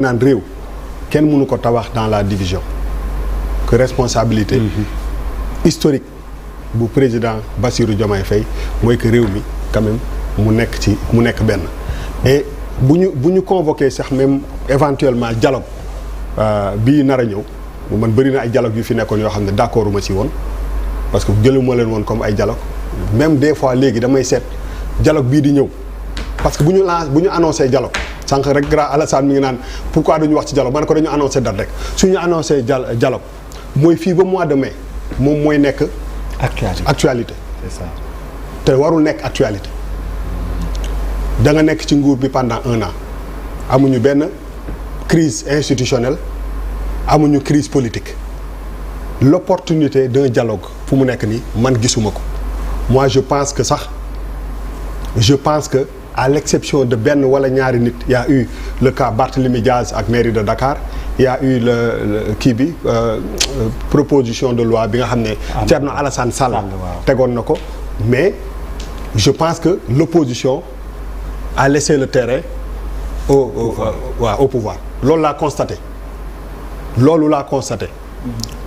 naan réew kenn mënu ko tabax dans la division que responsabilité historique bu président Bassirou Diomaye Faye mooy que réew mi quand même mu nekk benn et bu ñu convoqué sax même éventuellement dialogue bii nar a ñëw man bëri na ay dialogue yu fi nekkoon yoo xam ne d'accord ma ci woon parce que jëluma leen woon comme ay dialogue même des fois léegi damay seet dialogue bii di ñëw parce que bu ñu annoncé dialogue sànq rek grand Alassane mi ngi naan pourquoi duñu wax ci dialogue man ko dañu annoncé date rek suñu annoncé dialogue mooy fii ba mois de mai moom mooy nekk actualité c'est ça te warul nekk actualité da nga nekk ci nguur bi pendant 1 an amuñu benn crise institutionnelle amuñu crise politique l'opportunité d'un dialogue fu mu nekk nii man gisuma ko moi je pense que à l'exception de benn wala ñaari nit y a eu le cas Barthélémy Diaz ak mairie de Dakar y a eu le kii bi proposition de loi bi nga xam ne Thierno Alassane Sall tegoon na ko mais je pense que l'opposition a laissé le terrain au pouvoir loolu laa constaté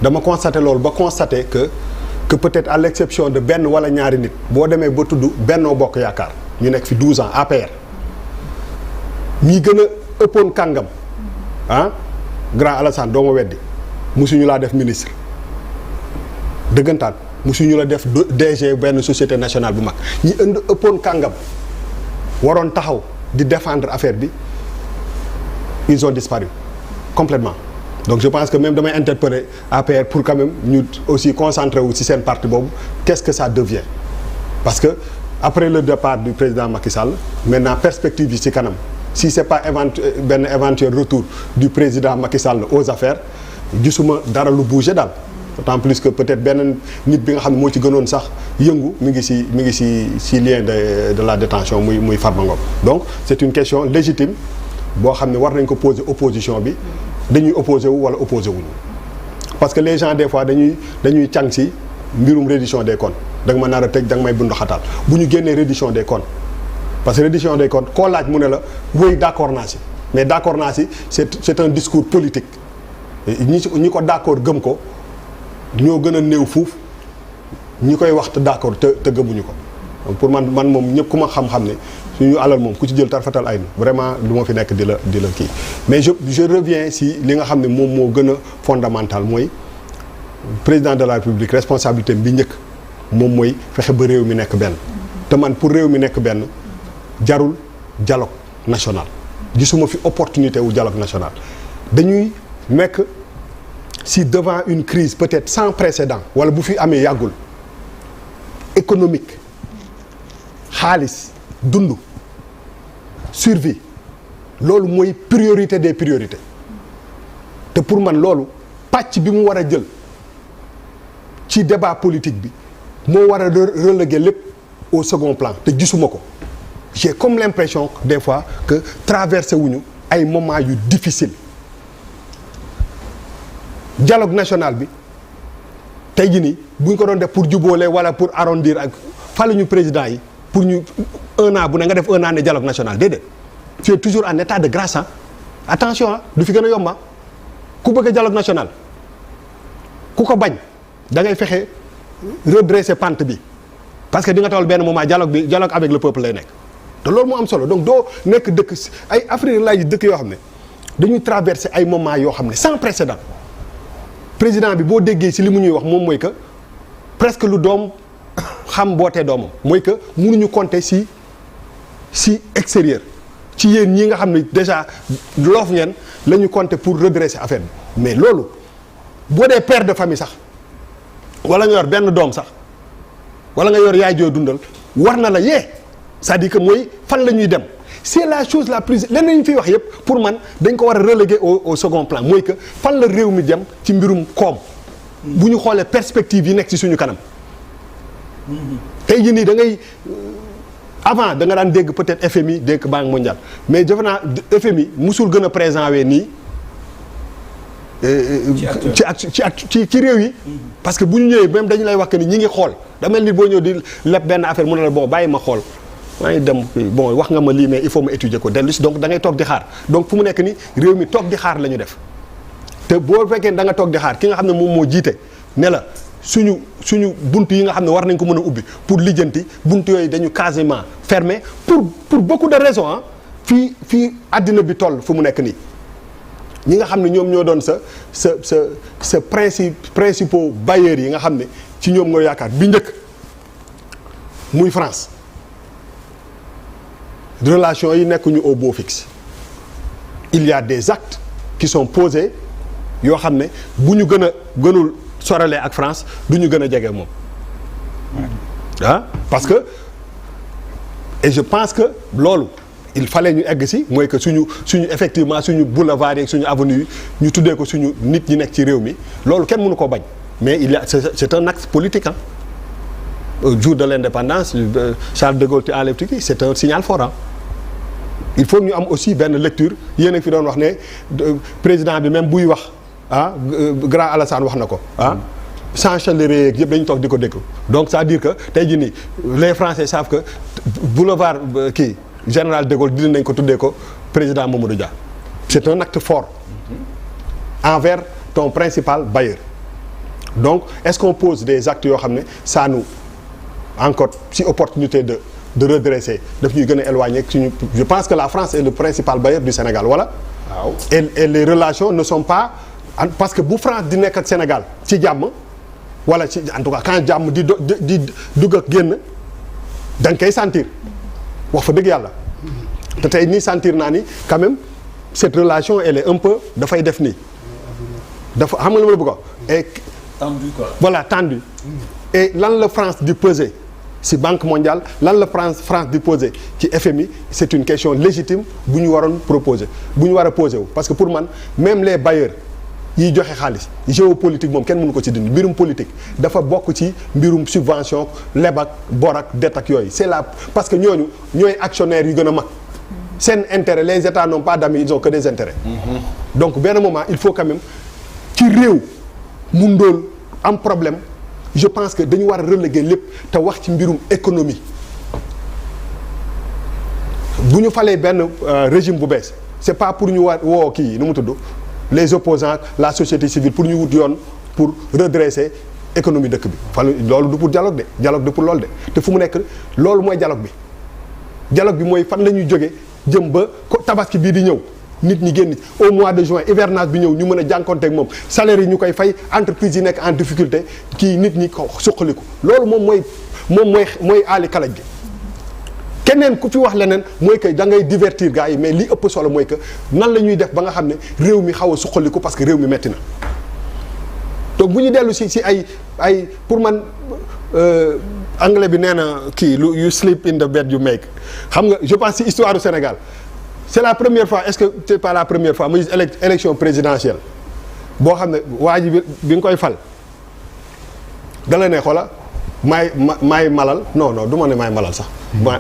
dama constaté loolu ba constaté que peut-être à l'exception de benn wala ñaari nit boo demee ba tudd Benno Bokk Yaakaar ñu nekk fi 12 ans APR ñi gën a ëppoon kàngam grand Alassane doo ma weddi musuñu laa def ministre dëggantaan musuñu la def DG benn société nationale bu mag ñi ëppoon kàngam waroon taxaw di défendre affaire bi ils ont disparu complètement donc je pense que même damay interpeller APR pour quand même ñu aussi concentrer wu ci seen parti boobu qu'est-ce que ça devient parce que après le départ du président Macky Sall maintenant perspective yi ci kanam si c'est pas benn éventuel retour du président Macky Sall aux affaires gisuma dara lu bouger daal d'autant plus que peut-être benn nit bi nga xam ne moo ci gënoon sax yëngu mi ngi ci lien de la détention muy Farba Ngom donc c'est une question légitime boo xam ne war nañ ko poser opposition bi dañuy opposé wu wala opposé wuñu parce que les gens des fois dañuy càng ci mbirum reddition des comptes da nga ma nar a tëj da nga may bundu xataal bu ñu génnee reddition des comptes parce que reddition des comptes koo laaj mu ne la wéy d'accord naa ci mais d'accord naa ci c'est un discours politique ñi ko d'accord gëm ko ñoo gën a néew fuuf ñi koy wax te d'accord te gëmuñu ko pour man moom ñëpp ku ma xam-xam ne suñu alal moom ku ci jël tarfatal ay vraiment du ma fi nekk di la kii mais je reviens si li nga xam ne moom moo gën a fondamental mooy président de la République responsabilité bi njëkk moom mooy fexe ba réew mi nekk benn te man pour réew mi nekk benn jarul dialogue national gisuma fi opportunité wu dialogue national dañuy nekk si devant une crise peut-être sans précédent wala bu fi amee yàggul économique xaalis dund survie loolu mooy priorité des priorités te pour man loolu pàcc bi mu war a jël ci débat politique bi moo war a reléguer lépp au second plan te gisuma ko j'ai comme l'impression des fois que traversé wuñu ay moments yu difficile dialogue national bi tey jii nii bu ñu ko doon def pour jubóole wala pour arrondir ak faluñu président yi pour ñu 1 an bu ne nga def 1 an de dialogue national déedéet tu es toujours en état de grâce attention du fi gën a yomba ku bëgg dialogue national ku ko bañ da ngay fexe redresser pente bi parce que di nga toll benn moment dialogue avec le peuple lay nekk te loolu moo am solo donc doo nekk dëkk ay Afrique laay dëkk yoo xam ne dañuy traverser ay moments yoo xam ne sans précédent président bi boo déggee ci li mu ñuy wax moom mooy que presque lu doom xam bootee doomam mooy que mënuñu compter ci extérieur ci yéen ñi nga xam ne déjà loof ngeen la ñu compter pour redresser affaire bi mais loolu boo dee père de famille sax wala nga yor benn doom sax wala nga yor yaay joo dundal war na la yee c'est-à-dire que mooy fan la ñuy dem c'est la chose la plus leneen ñu fiy wax yépp pour man dañ ko war a reléguer au second plan mooy que fan la réew mi dem ci mbirum koom bu ñu xoolee perspective yi nekk ci suñu kanam tey jii nii da ngay avant da nga daan dégg peut-être FMI dégg Banque mondiale mais defe naa FMI musul gën a présent wee nii ci réew yi parce que bu ñu ñëwee même dañu lay wax que ni ñi ngi xool da mel ni boo ñëw di leb benn affaire mu ne la bon bàyyi ma xool maa ngi dem bon wax nga ma lii mais il faut ma étudier ko dellu si donc da ngay toog di xaar donc fu mu nekk ni réew mi toog di xaar la ñu def te boo fekkee da nga toog di xaar ki nga xam ne moom moo jiite ne la suñu bunt yi nga xam ne war nañ ko mën a ubbi pour lijjanti bunt yooyu dañu quasiment fermé pour beaucoup de raisons ah fii àddina bi toll fu mu nekk nii ñi nga xam ne ñoom ñoo doon sa principaux bailleurs yi nga xam ne ci ñoom nga yaakaar bi njëkk muy France relations yi nekkuñu au beau fixe il y a des actes qui sont posés yoo xam ne bu ñu gënul soralee ak France du ñu gën a jege moom parce que et je pense que loolu il fallait ñu egg si mooy que suñu effectivement suñu boulevard yeeg suñu avenue yi ñu tuddee ko suñu nit ñi nekk ci réew mi loolu kenn mënu koo bañ mais c'est un acte politique au jour de l'indépendance Charles de Gaulle enlève Tikki c'est un signal fort il faut ñu am aussi benn lecture yéen a fi doon wax ne président bi même buy wax grand Alassane wax na ko chancelier yeeg yëpp dañu toog di ko déglu donc ça veut dire que tey jii nii les Français savent que boulevard général de Gaulle dina nañ ko tuddee ko président Mamadou Dia c'est un acte fort envers ton principal bailleur donc est-ce qu'on pose des actes yoo xam ne ça nous encore si opportunité de redresser daf ñuy gën a éloigner suñu je pense que la France est le principal bailleur du Sénégal voilà waaw et les relations ne sont pas parce que bu France di nekk ak Sénégal ci jàmm wala ci en tout cas quand jàmm di dugg ak génn da nga koy sentir wax fa dëgg yàlla te tey nii sentir naa ni quand même cette relation elle est un peu dafay def nii dafa xam nga lu ma la bëgg a et tendu quoi voilà tendu et lan la France di peser ci Banque mondiale lan la France di poser ci FMI c'est une question légitime bu ñu waroon proposer bu ñu war a poser wu parce que pour man même les bailleurs yiy joxe xaalis géopolitique moom kenn mënu ko ci dindi mbirum politique dafa bokk ci mbirum subvention leb ak bor ak dette ak yooyu c'est là parce que ñooñu ñooy actionnaires yu gën a mag seen intérêt les États n'ont pas d'amis ils ont que des intérêts donc benn moment il faut quand même ci réew mu ndóol am problème je pense que dañu war a reléguer lépp te wax ci mbirum économie bu ñu falee benn régime bu bees c'est pas pour ñu woo kii nu mu tudd les opposants la société civile pour ñu wut yoon pour redresser économie dëkk bi fan loolu du pour dialogue du pour loolu de te fu mu nekk loolu mooy dialogue bi mooy fan la ñuy jógee jëm ba tabaski bii di ñëw nit ñi génn au mois de juin hivernage bi ñëw ñu mën a jànkonteeg moom salaire yi ñu koy fay entreprise yi nekk en difficulté kii nit ñi ko suqaliku loolu moom mooy aali kalaj gi keneen ku fi wax leneen mooy que da ngay divertir gars yi mais li ëpp solo mooy que nan la ñuy def ba nga xam ne réew mi xaw a suqaliku parce que réew mi metti na donc bu ñu dellu si ay pour man anglais bi nee na kii lu you sleep in the bed you make xam nga je pense si histoire du Sénégal c'est la première fois est-ce que c'est pas la première fois muy élection présidentielle boo xam ne waa ji bi nga koy fal dala ne xoola maay malal non du ma ne maay malal sax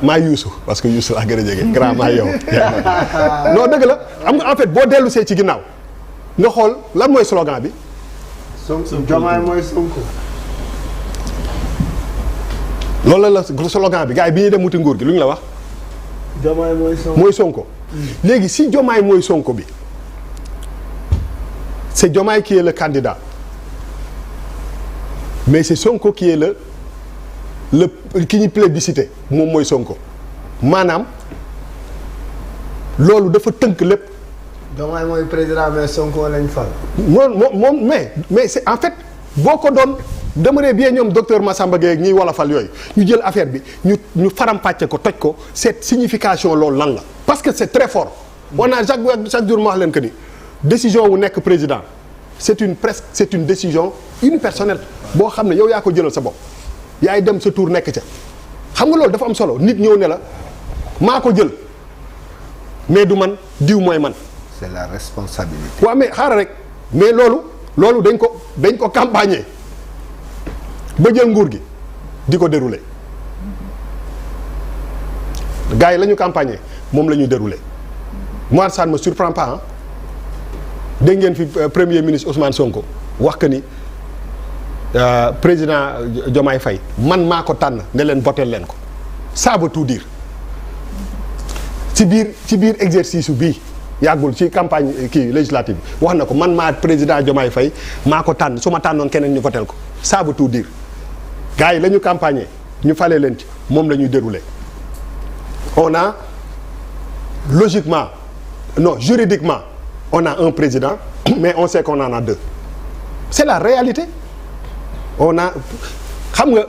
maa yuusu parce que yuusu laa gën a jege grand maa yow non dëgg la am nga en fait boo dellu see ci ginnaaw nga xool lan mooy slogan bi Sonko Diomaye mooy Sonko loolu la slogan bi gars yi bi ñuy dem wuti nguur gi lu ñu la wax Diomaye mooy Sonko léegi si Diomaye mooy Sonko bi c'est Diomaye qui est le candidat mais c'est Sonko qui est le ki ñu plébiscité moom mooy Sonko maanaam loolu dafa tënk lépp. Diomaye mooy président mais Sonko lañ fal. moom mais c'est en fait boo ko doon demeuree bien ñoom docteur Massamba Gueye ñiy wolofal yooyu ñu jël affaire bi ñu faram-pàcce ko toj ko cette signification loolu lan la. parce que c'est très fort. on a chaque jour ma wax leen que ni décision wu nekk président c'est une décision unipersonnelle boo xam ne yow yaa ko jëlal sa bopp. yaay dem sa tour nekk ca xam nga loolu dafa am solo nit ñëw ne la maa ko jël mais du man diw mooy man. c'est la responsabilité. waaw mais xaaral rek mais loolu dañ ko campagner ba jël nguur gi di ko dérouler gars yi la ñu campagner moom la ñu dérouler moi ça ne me surprend pas dégg ngeen fi premier ministre Ousmane Sonko wax que ni. président Diomaye Faye man maa ko tànn ne leen voté leen ko ça veut tout dire ci biir exercice bii yàggul ci campagne kii législative bi wax na ko man maa président Diomaye Faye maa ko tànn su ma tànnoon keneen ñu votel ko ça veut tout dire gars yi la ñu campagner ñu falee leen ci moom la ñuy dérouler on a logiquement non juridiquement on a un président mais on sait qu'on en a deux c'est la réalité on a xam nga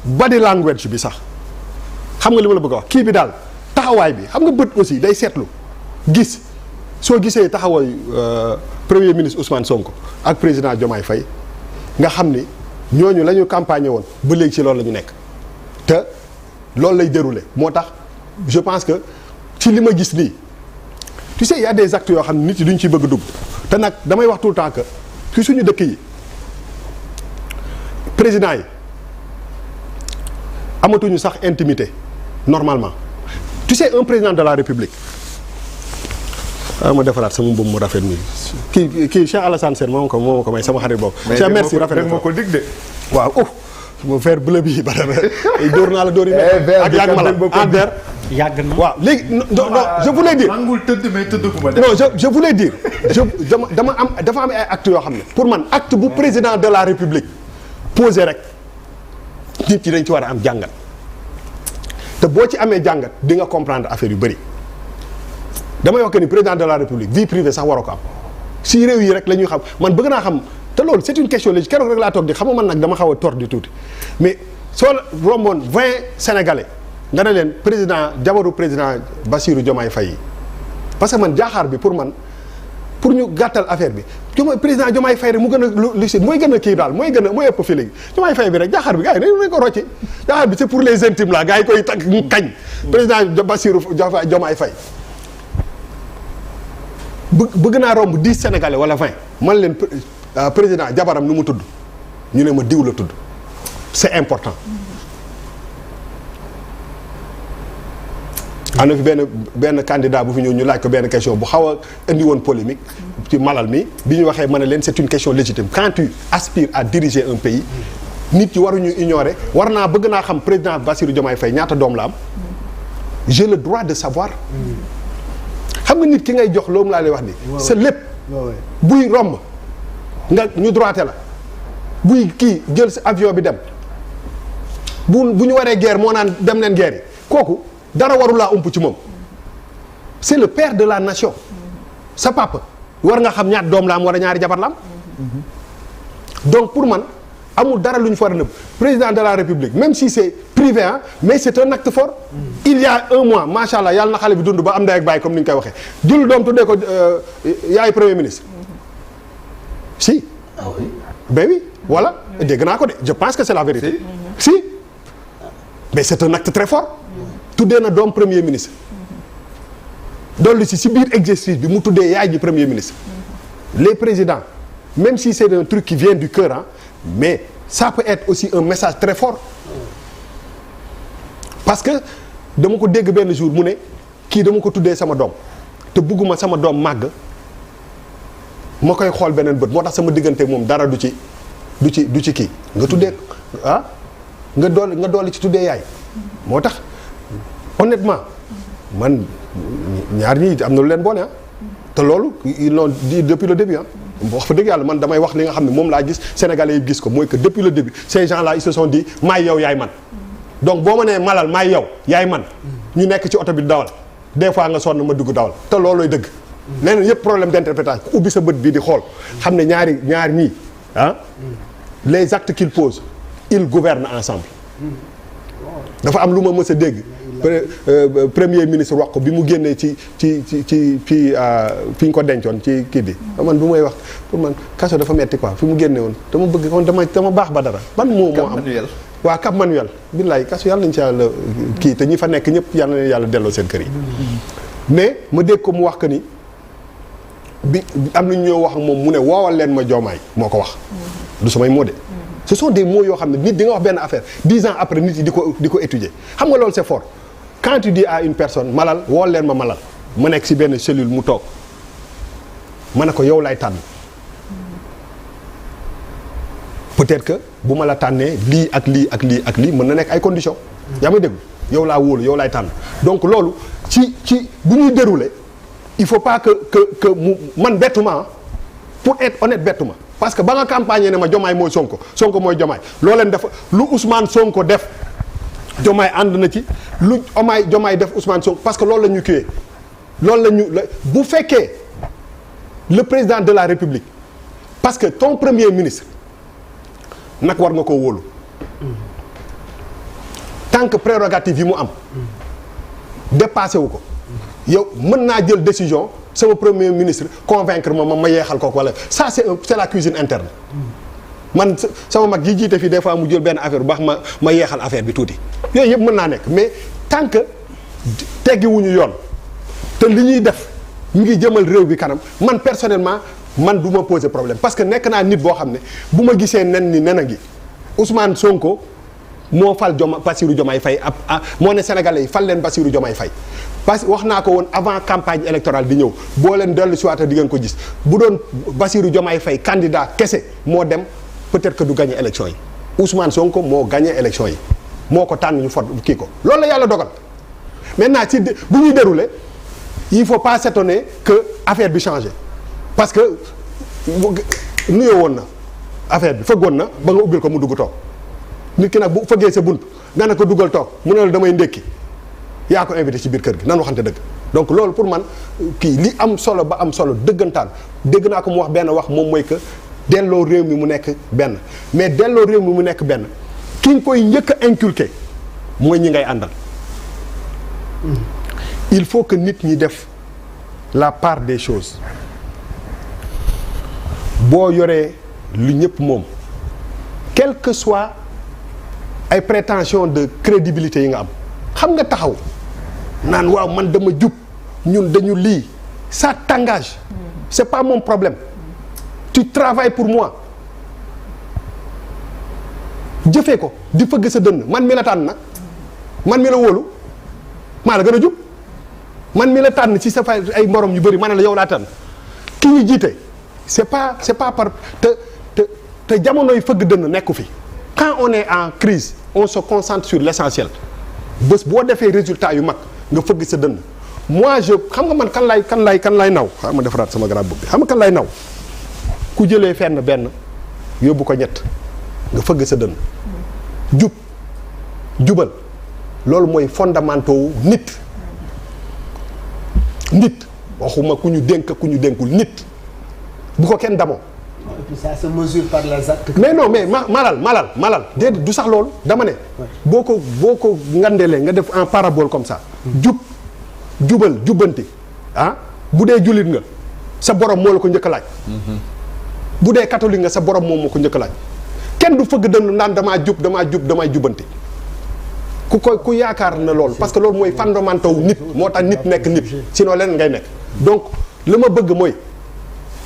body language bi sax xam nga li ma la bëgg a wax kii bi daal taxawaay bi xam nga bët aussi day seetlu gis soo gisee taxawaay premier ministre Ousmane Sonko ak président Diomaye Faye nga xam ni ñooñu la ñu campagne woon ba léegi ci loolu la ñu nekk te loolu lay dérouler moo tax je pense que ci li ma gis nii tu sais il y a des actes yoo xam ne nit yi duñ ci bëgg dugg te nag damay wax tout le temps que ci suñu dëkk yi président yi amatuñu sax intimité normalement tu sais un président de la République ma defaraat sama mbubb mu rafet nii kii Cheikh Alassane Sène moo ma ko may sama xarit boobu. Cheikh merci rafet na ma ko dig de. waaw mu vert bleu bi ba dara dóor naa la dóor yi ak yàgg ma la en vert yàgg na waaw léegi non je voulais dire nangul tëdd mais tëdd ko ba non je voulais dire dafa am ay actes yoo xam ne pour man acte bu président de la République posé rek nit ñi dañ ci war a am jàngat te boo ci amee jàngat di nga comprendre affaire yu bëri damay wax que ni président de la République vie privée sax waroo ko am si réew yi rek la ñuy xam man bëgg naa xam te loolu c'est une question léegi keroog rek laa toog di xam nga man nag dama xaw a tordu tuuti mais soo romboon 20 sénégalais nga ne leen président jabaru président Bassirou Diomaye Faye parce que man jaaxaar bi pour man pour ñu gàttal affaire bi président Diomaye Faye rek mu gën a lu si mooy gën a kii daal mooy ëpp fii léegi Diomaye Faye bi rek jaaxaar bi gars yi dañu ko rocci jaaxaar bi c'est pour les intimes là gars yi koy tag kañ président Bassirou Diomaye Faye bëgg naa romb 10 sénégalais wala 20 man leen président jabaram nu mu tudd ñu ne ma diw la tudd c'est important am na fi benn candidat bu fi ñëw ñu laaj ko benn question bu xaw a indi woon polémique ci malal mi bi ñu waxee ma ne leen c'est une question légitime quand tu aspires à diriger un pays nit yi waruñu ignorer bëgg naa xam président Bassirou Diomaye Faye ñaata doom la am j'ai le droit de savoir xam nga nit ki ngay jox loolu laa lay wax ni sa lépp buy romb nga ñu droité la buy kii jël sa avion bi dem bu ñu waree guerre moo naan dem leen guerre yi kooku dara warulaa ump ci moom c'est le père de la nation sa papa war nga xam ñaat doom la am wala ñaari jabar la am donc pour man amul dara lu ñu fa war a nëbb président de la République même si c'est privé hein mais c'est un acte fort il y a un mois macha allah yàlla na xale bi dund ba am ndey ak baay comme ni ñu koy waxee jël doom tuddee ko yaay premier ministre si ben oui voilà dégg naa ko de je pense que c'est la vérité si mais c'est un acte très fort tuddee na doom premier ministre dolli si biir exercice bi mu tuddee yaay ji premier ministre les présidents même si c'est un truc qui vient du cœur hein mais ça peut être aussi un message très fort parce que dama ko dégg benn jour mu ne kii dama ko tuddee sama doom te bugguma sama doom màgg ma koy xool beneen bët moo tax sama diggante moom dara du ci kii nga tuddee nga dolli ci tuddee yaay moo tax honnêtement man ñaar ñii am na lu leen boole te loolu ils l'ont dit depuis le début wax fa dëgg yàlla man damay wax li nga xam ne moom laa gis sénégalais yi gis ko mooy que depuis le début ces gens là ils se sont dit maay yow yaay man donc boo ma nee malal maay yow yaay man ñu nekk ci oto bi dawal des fois nga sonn ma dugg dawal te loolooy dëgg leneen yëpp problème d'interprétation ku ubbi sa bët bii di xool xam ne ñaar ñii les actes qu'ils posent ils gouvernent ensemble dafa am lu ma mës a dégg premier ministre wax ko bi mu génnee ci fi ñu ko dencoon ci kii bi man bu may wax pour man kaso dafa metti quoi fi mu génne woon dama bëgg kon dama baax ba dara ban moo am waaw Cap Manuel billaay kaso yàlla nañ ci yàlla kii te ñi fa nekk ñëpp yàlla na yàlla delloo seen kër yi mais ma dégg ko mu wax que ni bi am nañu ñoo wax ak moom mu ne woowal leen ma Diomaye moo ko wax du samay mots de ce sont des mots yoo xam ne nit di nga wax benn affaire 10 ans après nit yi di ko étudier xam nga loolu c'est fort quand tu dis à une personne malal wool leen ma malal ma nekk ci benn cellule mu toog ma ne ko yow lay tànn peut-être que bu ma la tànnee lii ak lii ak lii ak lii mën na nekk ay conditions yaa may dégg yow laa wóolu yow laay tànn donc loolu ci bu ñuy dérouler il faut pas que mu man bettuma pour être honnête bettuma parce que ba nga campagne ne ma Diomaye mooy Sonko mooy Diomaye loo leen def lu Ousmane Sonko def Diomaye ànd na ci lu Diomaye def Ousmane Sonko parce que loolu la ñu kiiyee loolu bu fekkee le président de la République parce que ton premier ministre nag war nga koo wóolu tant que prérogative yi mu am dépassé wu ko yow mën naa jël décision sama premier ministre convaincre ma yeexal ko wala ça c'est la cuisine interne man sama mag yi jiite fii des fois mu jël benn affaire bu baax ma yeexal affaire bi tuuti yooyu yëpp mën naa nekk mais tant que teggiwuñu yoon te li ñuy def ñu ngi jëmal réew bi kanam man personnellement man du ma poser problème parce que nekk naa nit boo xam ne bu ma gisee nen ni nen a ngi Ousmane Sonko moo fal Bassirou Diomaye Faye moo ne Sénégalais yi fal leen Bassirou Diomaye Faye parce que wax naa ko woon avant campagne électorale di ñëw boo leen dellu si waat di ngeen ko gis bu doon Bassirou Diomaye Faye candidat kese moo dem peut-être que du gagné élection yi Ousmane Sonko moo gagné élection yi moo ko tànn ñu fot kii ko loolu la yàlla dogal maintenant ci bu ñuy dérouler il faut pas s'étonner que affaire bi changé parce que nuyoo woon na affaire bi fëggoon na ba nga ubbil ko mu dugg toog nit ki nag bu fëggee sa bunt nga ne ko duggal toog mu ne la damay ndékki yaa ko invité ci biir kër gi nan waxante dëgg donc loolu pour man kii li am solo ba am solo dëggantaan dégg naa ko mu wax benn wax moom mooy que delloo réew mi mu nekk benn mais delloo réew mi mu nekk benn ki nga koy njëkk a inculqué mooy ñi ngay àndal il faut que nit ñi def la part des choses boo yoree lu ñëpp moom quel que soit ay prétentions de crédibilité yi nga am xam nga taxaw naan waaw man dama jub ñun dañu lii ça t'engage c'est pas mon problème tu travailles pour moi jëfee ko di fëgg sa dënn man mi la tànn nag man mi la wóolu maa la gën a jub man mi la tànn ci sa fay ay morom yu bëri ma ne la yow laa tànn ki ñu jiite c'est pas par te jamonoy fëgg dënn nekku fi quand on est en crise on se concentre sur l'essentiel bés boo defee résultat yu mag nga fëgg sa dënn moi xam nga man kan lay naw xam ma defaraat sama garab bi xam nga kan lay naw ku jëlee fenn benn yóbbu ko ñett nga fëgg sa dënn jubal loolu mooy fondamentaux wu nit waxuma ku ñu dénk ku ñu dénkul nit bu ko kenn damoo. Et puis ça se mesure par les actes. mais non mais malal déedéet du sax loolu dama ne. boo ko ngandelee nga def en parabole comme ça. jubal jubbanti bu dee jullit nga sa borom moo la ko njëkk a laaj. bu dee catholique nga sa borom moom moo ko njëkk a laaj kenn du fëgg dënn naan damay jubbanti ku yaakaar na loolu parce que loolu mooy fondamental wu nit moo tax nit nekk nit sinon leneen ngay nekk donc li ma bëgg mooy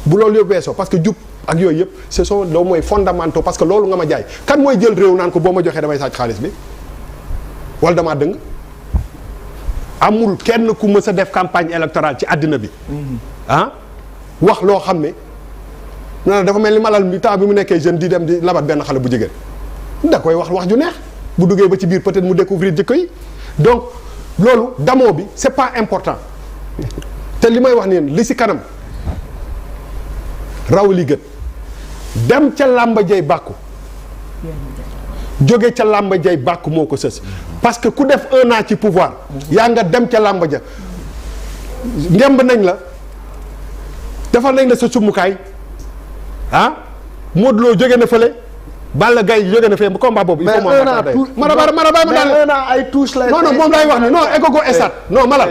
bu loolu yëpp weesoo parce que jub ak yooyu yëpp ce sont loolu mooy fondamentaux parce que loolu nga ma jaay kan mooy jël réew naan ko boo ma joxee damay sàcc xaalis bi wala damaa dëng amul kenn ku mës a def campagne électorale ci àddina bi wax loo xam ne non dafa mel ni malal bi temps bi mu nekkee jeune di dem di labat benn xale bu jigéen da koy wax ju neex bu duggee ba ci biir peut-être mu découvrir jikko yi donc loolu damoo bi c'est pas important te li may wax nii li ci kanam raw li gët dem ca làmba jay bàkku jóge ca làmba jay bàkku moo ko sës parce que ku def 1 an ci pouvoir yaa nga dem ca làmba ja ngemb nañ la defal nañ la sa sumukaay Modou Lo jóge na fële Balla Gaye jóge na fee combat boobu. il faut mais un an ay touche lay. non moom lay wax ni non égogo estat non malal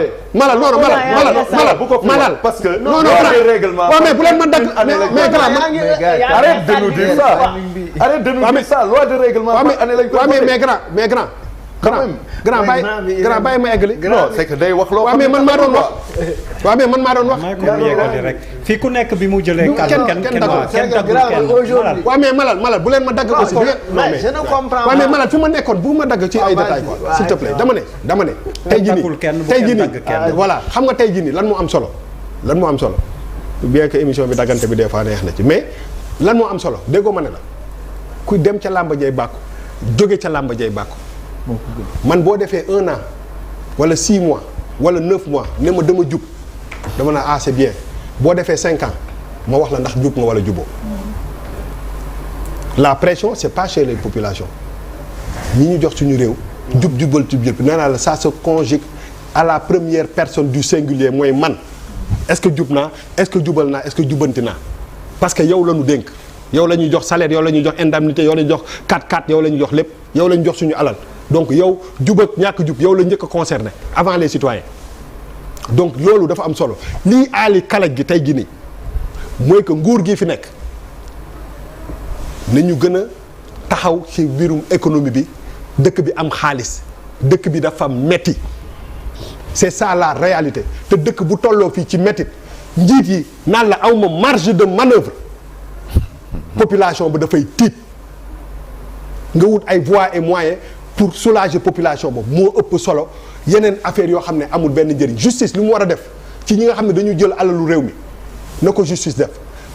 parce que non mais bu leen mën dagg mais grand arrête de nous dire ça loi de règlement année lañ ko mais grand bàyyi ma eggali. non c'est que day wax loo waaw mais man maa doon wax waaw mais man maa doon wax. maa ko mu yeggali rek fii ku nekk bi mu jëlee. kenn daggul waaw mais malal bu leen ma dagg aussi. mais je ne comprends pas. waaw mais malal fi ma nekkoon bu ma dagg ci ay détails quoi s'il te plaît dama ne tey jii nii voilà xam nga tey jii nii lan moo am solo bien que émission bi daggante bi des fois neex na ci mais lan moo am solo déggoo ma ne la kuy dem ca làmba jay bàkku jóge ca làmba jay bàkku man boo defee 1 an wala 6 mois wala 9 mois ne ma dama jub dama na ah c'est bien boo defee 5 ans ma wax la ndax jub nga wala juboo la pression c'est pas chez les populations ñi ñu jox suñu réew jubal ci biir nee naa la ça se conjugue à la première personne du singulier mooy man est-ce que jub naa est-ce que jubal naa est-ce que jubanti naa parce que yow la ñu dénk yow la ñuy jox salaire yow la ñuy jox indemnité yow la ñuy jox 4-4 yow la ñuy jox lépp yow la ñuy jox suñu alal donc yow jub ak ñàkk jub yow la njëkk a concerné avant les citoyens donc loolu dafa am solo lii aali kalaj gi tey gi nii mooy que nguur gi fi nekk nañu gën a taxaw ci mbirum économie bi dëkk bi am xaalis dëkk bi dafa metti c'est ça la réalité te dëkk bu tolloo fii ci mettit njiit yi naan la awma marge de manœuvre population bi dafay tiit nga wut ay voies et moyens pour soulager population boobu moo ëpp solo yeneen affaire yoo xam ne amul benn njëriñ justice li mu war a def ci ñi nga xam ne dañu jël alalu réew mi na ko justice def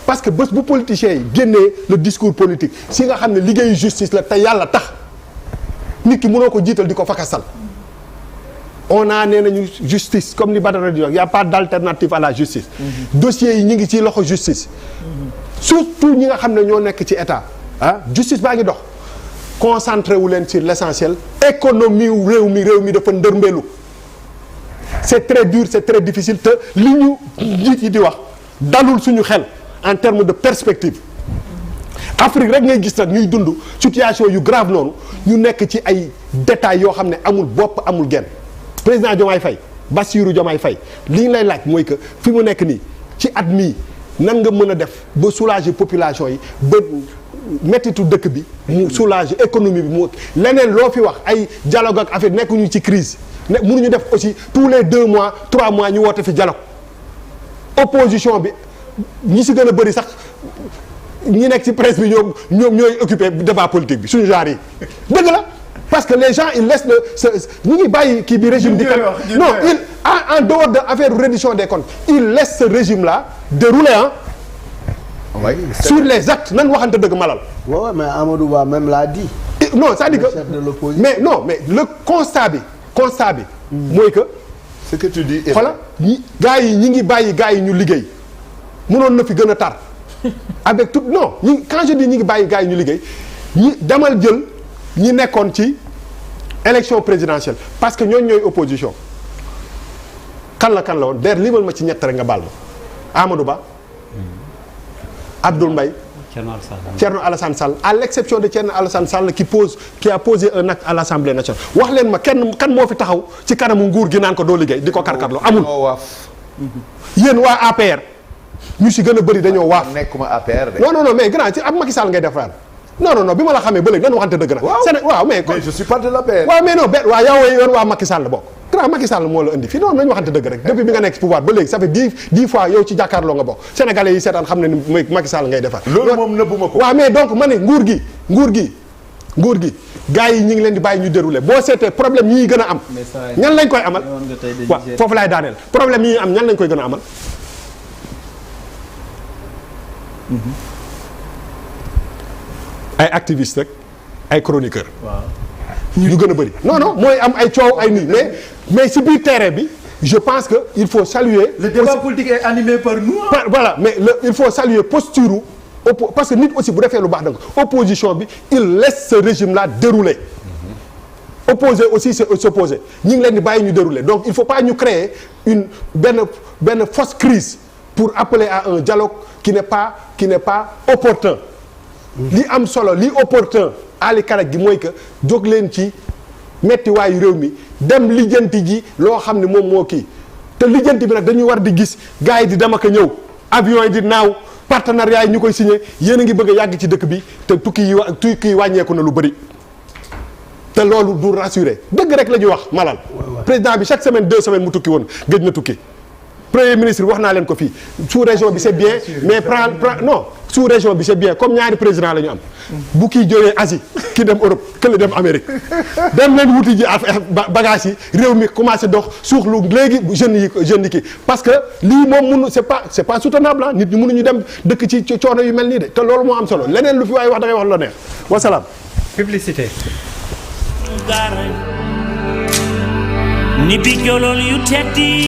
parce que bés bu politiciens yi génnee le discours politique si nga xam ne liggéeyu justice la te yàlla tax nit ki mënoo ko jiital di ko fakasal on a nee nañu justice comme ni Badara di wax y a pas d'alternative à la justice dossiers yi ñi ngi ci loxo justice surtout ñi nga xam ne ñoo nekk ci état ah justice baa ngi dox concentré wu leen sur l'essentiel économie wu réew mi dafa ndërmbeelu c'est très dur c'est très difficile te li ñu njiit yi di wax dalul suñu xel en termes de perspective Afrique rek ngay gis nag ñuy dund situation yu grave noonu ñu nekk ci ay détails yoo xam ne amul bopp amul genn président Diomaye Faye Bassirou Diomaye Faye li ñu lay laaj mooy que fi mu nekk nii ci at mii nan nga mën a def ba soulager population yi ba mettitu dëkk bi mu soulager économie bi mu leneen loo fi wax ay dialogue ak affaire nekkuñu ci crise ne mënuñu def aussi tous les 2 mois 3 mois ñu woote fi dialogue opposition bi ñi si gën a bëri sax ñi nekk ci presse bi ñoom ñooy occupé débat politique bi suñu genre yi dëgg la parce que les gens ils laissent ñu ngi bàyyi kii bi régime non il en dehors de affaire reddition des comptes il laisse ce régime là dérouler oui, sur les actes nan waxante dëgg malal ouais, mais Amadou Ba même l'a dit non c'est-à-dire que mais le constat bi mooy que ce que tu dis voilà ñi gars yi ñi ngi bàyyi gars yi ñu liggéey mënoon na fi gën a tar avec tout non ñi quand je dis ñi ngi bàyyi gars yi ñu liggéey ñi demal jël ñi nekkoon ci élection présidentielle parce que ñooñu ñooy opposition kan la woon der limal ma ci ñett rek nga baal ma Amadou Ba Abdoul Mbaye Thierno Alassane Sall à l'exception de Thierno Alassane Sall qui a posé un acte à l'Assemblée nationale wax leen ma kan moo fi taxaw ci kanamu nguur gi naan ko doo liggéey di ko karkarloo amul yéen waa APR ñu si gën a bëri dañoo waaf nekkuma APR de non mais grand ci ab Macky Sall ngay defal non bi ma la xamee ba léegi dañu waxante dëgg nag waaw mais je suis pas de l'APR waaw mais non waaw yow waa Macky Sall bokk grand Macky Sall moo la indi fii non nañu waxante dëgg rek depuis bi nga nekk ci pouvoir ba léegi ça fait 10 fois yow ci jàkkaarloo nga bokk sénégalais yi seetaan xam ne ni Macky Sall ngay defar loolu moom nëbbuma ko waaw mais donc ma ne nguur gi gars yi ñi ngi leen di bàyyi ñu dérouler boo seetee problème yi gën a am ñan lañ koy amal waaw foofu laay daaneel problème yi am ñan lañ koy gën a amal ay activistes rek ay chroniqueurs ñu gën a bëri non mooy am ay coow ay nii mais si biir terrain bi je pense que il faut saluer le débat politique est animé par nous voilà mais il faut saluer posture parce que nit aussi bu defee lu baax da nga opposition bi il laisse ce régime là dérouler opposé aussi c'est s'opposer ñi ngi leen di bàyyi ñu dérouler donc il faut pas ñu créer benn fausse crise pour appeler à un dialogue qui n'est pas opportun li am solo li opportun ali kalaj gi mooy que jóg leen ci mettiwaayu réew mi dem lijjanti ji loo xam ne moom moo kii te lijjanti bi nag dañuy war di gis gars yi di dem ak a ñëw avion yi di naaw partenariat yi ñu koy signé yéen a ngi bëgg a yàgg ci dëkk bi te tukki yi wàññeeku na lu bëri te loolu du rassuré dëgg rek la ñuy wax malal président bi chaque semaine 2 semaines mu tukki woon gëj na tukki premier ministre wax naa leen ko fii sous région bi c'est bien mais non sous région bi c'est bien comme ñaari président la ñu am bu kii jógee Asie ki dem Europe kële dem Amérique dem leen wuti ji bagage yi réew mi commencé dox suuxlu léegi jeunes yi kii parce que lii moom mënu c'est pas soutenable ah nit ñi mënuñu dem dëkk ci coono yu mel nii de te loolu moo am solo leneen lu fi waaye wax da ngay wax lu la neex wasalaam. publicité. gaara ni bi jolol yu teddi